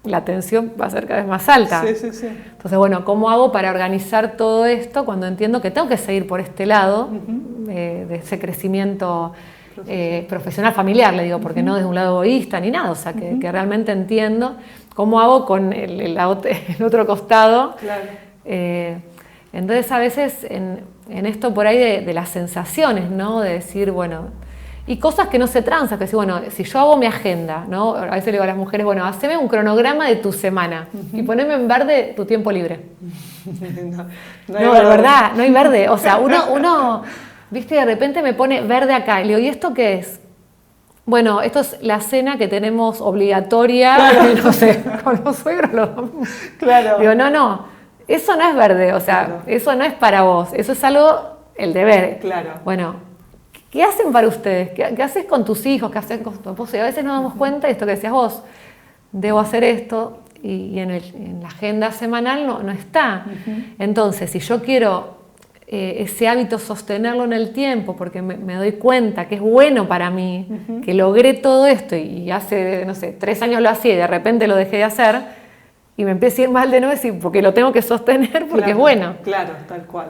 la tensión va a ser cada vez más alta. Entonces, bueno, ¿cómo hago para organizar todo esto cuando entiendo que tengo que seguir por este lado de ese crecimiento profesional familiar, le digo, porque no desde un lado egoísta ni nada, o sea, que realmente entiendo cómo hago con el otro costado. Entonces a veces en esto por ahí de las sensaciones, ¿no? De decir, bueno, y cosas que no se transan, que si, bueno, si yo hago mi agenda, ¿no? A veces le digo a las mujeres, bueno, haceme un cronograma de tu semana y poneme en verde tu tiempo libre. No, de verdad, no hay verde. O sea, uno, viste, de repente me pone verde acá. Y le digo, ¿y esto qué es? Bueno, esto es la cena que tenemos obligatoria, claro. No sé, con los suegros. Claro. Digo, no, eso no es verde, o sea, claro. Eso no es para vos, eso es algo, el deber. Claro. Bueno, ¿qué hacen para ustedes? ¿Qué haces con tus hijos? ¿Qué haces con tu esposo? Y a veces nos damos cuenta de esto que decías vos, debo hacer esto, y en la agenda semanal no está. Entonces, si yo quiero ese hábito sostenerlo en el tiempo, porque me doy cuenta que es bueno para mí, que logré todo esto, y hace, no sé, 3 años lo hacía y de repente lo dejé de hacer, y me empieza a ir mal de nuevo, porque lo tengo que sostener porque es bueno. Claro, tal cual.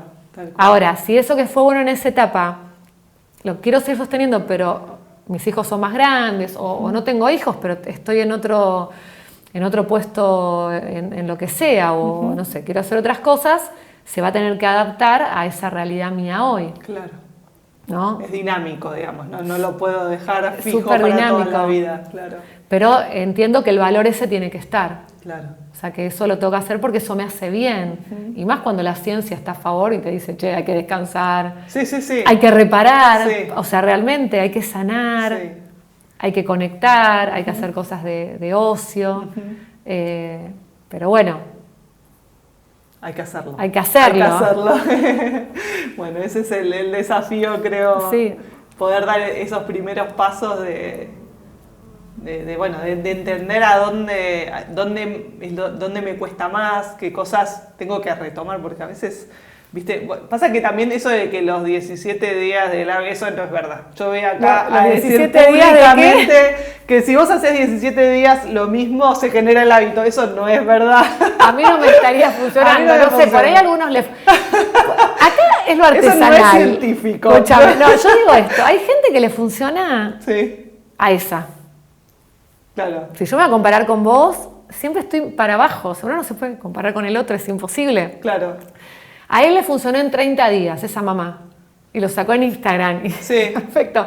Ahora, si eso que fue bueno en esa etapa, lo quiero seguir sosteniendo, pero mis hijos son más grandes, o no tengo hijos, pero estoy en otro puesto en lo que sea, o no sé, quiero hacer otras cosas, se va a tener que adaptar a esa realidad mía hoy. Claro. ¿No? Es dinámico, digamos, no lo puedo dejar fijo para toda la vida. Claro. Pero entiendo que el valor ese tiene que estar. Claro. O sea, que eso lo tengo que hacer porque eso me hace bien. Y más cuando la ciencia está a favor y te dice, che, hay que descansar, sí. Hay que reparar, sí. O sea, realmente hay que sanar, hay que conectar, hay que hacer cosas de ocio. Pero bueno. Hay que hacerlo. Hay que hacerlo. Bueno, ese es el desafío, creo. Sí. Poder dar esos primeros pasos de entender a dónde me cuesta más, qué cosas tengo que retomar, porque a veces, viste, pasa que también eso de que los 17 días del hábito, eso no es verdad. Yo voy acá a decir públicamente que si vos haces 17 días lo mismo, se genera el hábito. Eso no es verdad. A mí no me estaría funcionando, no sé, por ahí algunos le... Acá es lo artesanal. Eso no es científico. Escúchame, no, yo digo esto, hay gente que le funciona a esa. Claro. Si yo me voy a comparar con vos, siempre estoy para abajo. Uno no se puede comparar con el otro, es imposible. Claro. A él le funcionó en 30 días, esa mamá. Y lo sacó en Instagram. Sí. Perfecto.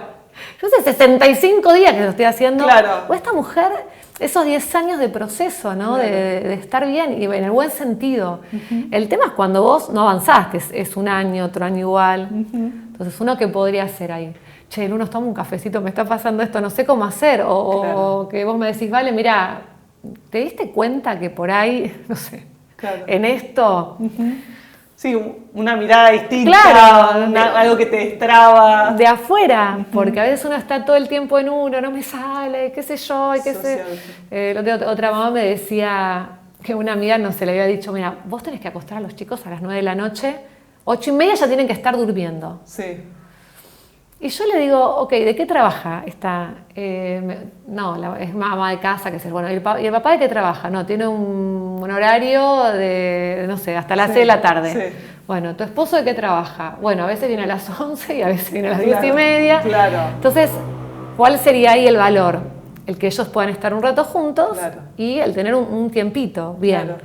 Yo hace 65 días que lo estoy haciendo. Claro. O esta mujer, esos 10 años de proceso, ¿no? Claro. De estar bien y en el buen sentido. El tema es cuando vos no avanzás, que es un año, otro año igual. Entonces, ¿uno qué podría hacer ahí? Che, Luno, toma un cafecito, me está pasando esto, no sé cómo hacer. O que vos me decís, vale, mira, ¿te diste cuenta que por ahí, no sé, en esto... Sí, una mirada distinta, claro, algo que te destraba. De afuera, porque a veces uno está todo el tiempo en uno, no me sale, qué sé yo, qué sé. Otra mamá me decía que una amiga no se le había dicho, mira, vos tenés que acostar a los chicos a las 9 de la noche, 8:30 ya tienen que estar durmiendo. Sí. Y yo le digo, ok, ¿de qué trabaja esta? No, es mamá de casa, que es bueno. ¿Y el papá de qué trabaja? No, tiene un horario de, no sé, hasta las 6 de la tarde. Sí. Bueno, ¿tu esposo de qué trabaja? Bueno, a veces viene a las 11 y a veces viene a las 10:30. Claro. Entonces, ¿cuál sería ahí el valor? El que ellos puedan estar un rato juntos y el tener un tiempito, bien. Claro.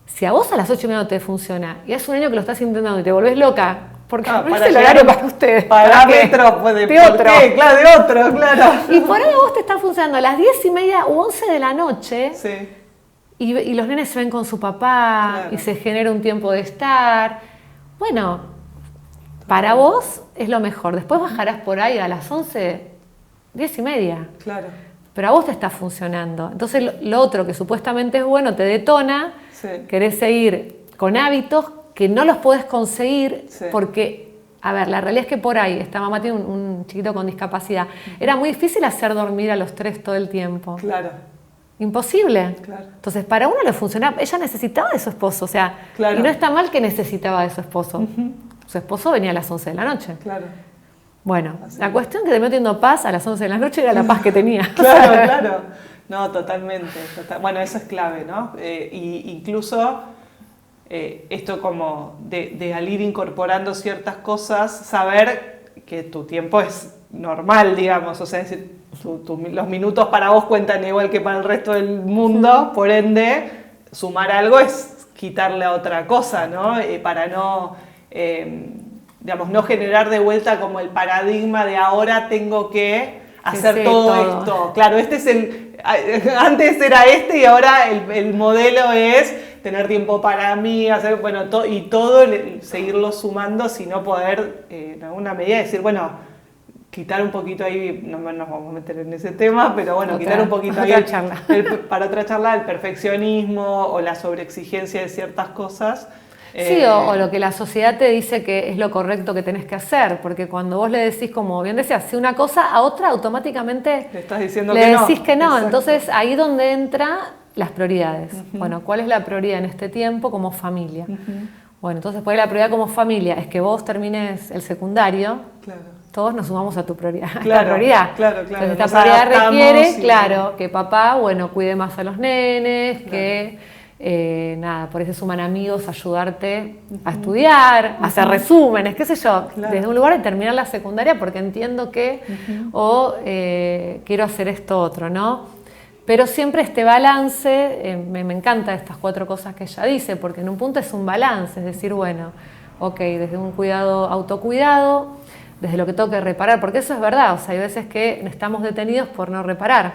Si a vos a las 8:30 no te funciona y es un año que lo estás intentando y te volvés loca, porque no es el horario para ustedes. Parámetros de otro. Claro, de otro, claro. Y por ahí a vos te está funcionando a las 10:30 u 11 de la noche. Sí. Y los nenes se ven con su papá y se genera un tiempo de estar. Bueno, para vos es lo mejor. Después bajarás por ahí a las 11, 10:30. Claro. Pero a vos te está funcionando. Entonces lo otro que supuestamente es bueno te detona. Querés seguir con hábitos que no los podés conseguir porque, a ver, la realidad es que por ahí, esta mamá tiene un chiquito con discapacidad, era muy difícil hacer dormir a los 3 todo el tiempo. Claro. Imposible. Claro. Entonces, para uno le funcionaba, ella necesitaba de su esposo, o sea, y no está mal que necesitaba de su esposo. Su esposo venía a las 11 de la noche. Claro. Bueno, la cuestión que terminó teniendo paz a las 11 de la noche era la paz que tenía. Claro. No, totalmente. Bueno, eso es clave, ¿no? Incluso... esto como de al ir incorporando ciertas cosas, saber que tu tiempo es normal, digamos, o sea, es decir, los minutos para vos cuentan igual que para el resto del mundo, por ende, sumar algo es quitarle a otra cosa, ¿no? Para no, digamos, no generar de vuelta como el paradigma de ahora tengo que hacer todo esto. Claro, antes era y ahora el modelo es tener tiempo para mí, hacer, bueno, seguirlo sumando, sino poder, en alguna medida, decir, bueno, quitar un poquito ahí, no nos vamos a meter en ese tema, pero bueno, quitar un poquito ahí para otra charla el perfeccionismo o la sobreexigencia de ciertas cosas. Sí, o lo que la sociedad te dice que es lo correcto que tenés que hacer, porque cuando vos le decís, como bien decías, si una cosa a otra, automáticamente le estás diciendo le decís que no. Exacto. Entonces ahí donde entra las prioridades. Bueno, ¿cuál es la prioridad en este tiempo como familia? Bueno, entonces pues la prioridad como familia es que vos termines el secundario. Claro. Todos nos sumamos a tu prioridad. Claro, prioridad. Claro. Entonces esta prioridad requiere, que papá, cuide más a los nenes, que por eso suman amigos, ayudarte a estudiar, a hacer resúmenes, qué sé yo, desde un lugar de terminar la secundaria porque entiendo que, quiero hacer esto otro, ¿no? Pero siempre este balance, me encanta estas 4 cosas que ella dice, porque en un punto es un balance, es decir, bueno, desde un autocuidado, desde lo que tengo que reparar, porque eso es verdad, o sea, hay veces que estamos detenidos por no reparar.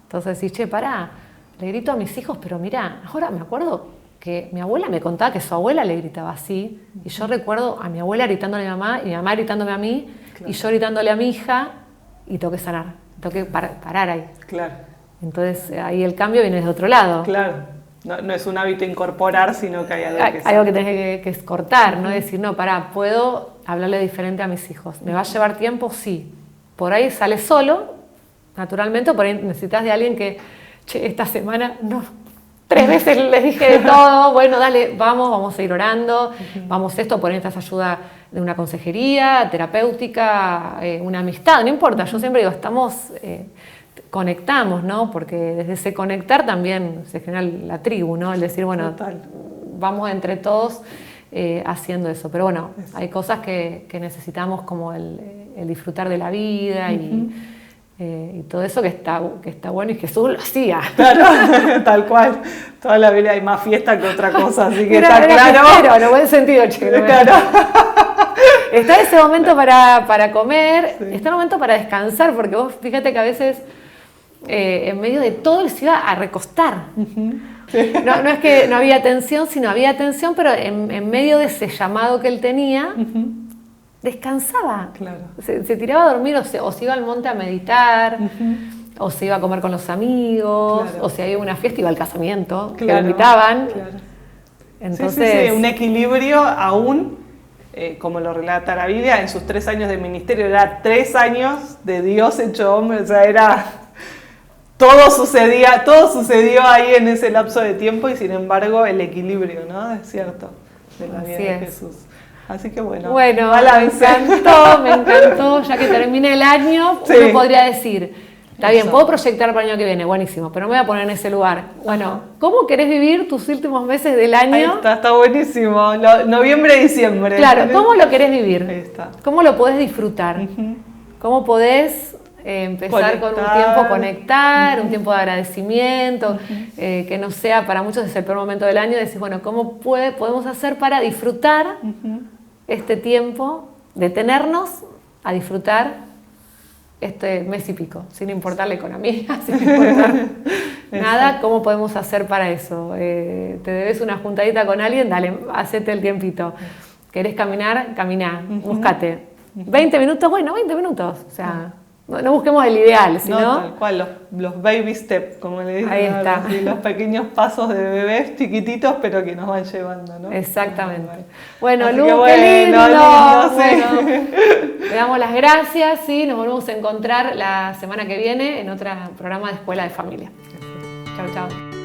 Entonces decís, che, pará, le grito a mis hijos, pero mirá, ahora me acuerdo que mi abuela me contaba que su abuela le gritaba así, y yo recuerdo a mi abuela gritándole a mi mamá, y mi mamá gritándome a mí, y yo gritándole a mi hija, y tengo que sanar, tengo que parar ahí. Claro. Entonces ahí el cambio viene desde otro lado. Claro. No es un hábito incorporar, sino que hay algo que tenés que cortar, ¿no? Decir, no, pará, puedo hablarle diferente a mis hijos. ¿Me va a llevar tiempo? Sí. Por ahí sale solo, naturalmente, o por ahí necesitas de alguien que, che, esta semana, no, 3 veces les dije de todo, bueno, dale, vamos a ir orando, vamos por ahí necesitas ayuda de una consejería, terapéutica, una amistad, no importa, yo siempre digo, conectamos, ¿no? Porque desde ese conectar también se genera la tribu, ¿no? El decir, bueno, vamos entre todos haciendo eso. Pero bueno, hay cosas que necesitamos como el disfrutar de la vida y todo eso que está bueno y Jesús lo hacía. Claro, tal cual. Toda la vida hay más fiesta que otra cosa, así que está claro. Pero en el buen sentido, chico. Claro. Está ese momento para comer, está el momento para descansar, porque vos fíjate que a veces en medio de todo él se iba a recostar. Sí. No es que no había atención, sino había atención, pero en medio de ese llamado que él tenía, descansaba. Claro. Se tiraba a dormir o se iba al monte a meditar, o se iba a comer con los amigos, o si había una fiesta iba al casamiento, que lo invitaban. Claro. Entonces, sí, un equilibrio aún, como lo relata la Biblia, en sus 3 años de ministerio, era 3 años de Dios hecho hombre, o sea, era... Todo sucedió ahí en ese lapso de tiempo y sin embargo el equilibrio, ¿no? Es cierto, de la vida de Jesús. Así que bueno, me encantó, ya que termine el año, uno podría decir, está bien, puedo proyectar para el año que viene, buenísimo, pero no me voy a poner en ese lugar. Bueno, ¿cómo querés vivir tus últimos meses del año? Ahí está buenísimo, noviembre, diciembre. Claro, ¿cómo lo querés vivir? Ahí está. ¿Cómo lo podés disfrutar? ¿Cómo podés empezar con un tiempo conectar, un tiempo de agradecimiento, que no sea, para muchos es el peor momento del año, decir, bueno, ¿cómo podemos hacer para disfrutar este tiempo, detenernos a disfrutar este mes y pico, sin importar la economía, sin importar nada? ¿Cómo podemos hacer para eso? ¿Te debes una juntadita con alguien? Dale, hacete el tiempito. ¿Querés caminar? Caminá, búscate. 20 minutos, bueno, 20 minutos, o sea... No busquemos el ideal, sino... No, tal cual, los baby steps, como le dicen. Ahí está. Los pequeños pasos de bebés chiquititos, pero que nos van llevando, ¿no? Exactamente. Bueno, Lu, qué lindo. Sí. Le damos las gracias y nos volvemos a encontrar la semana que viene en otro programa de Escuela de Familia. Chau, chau.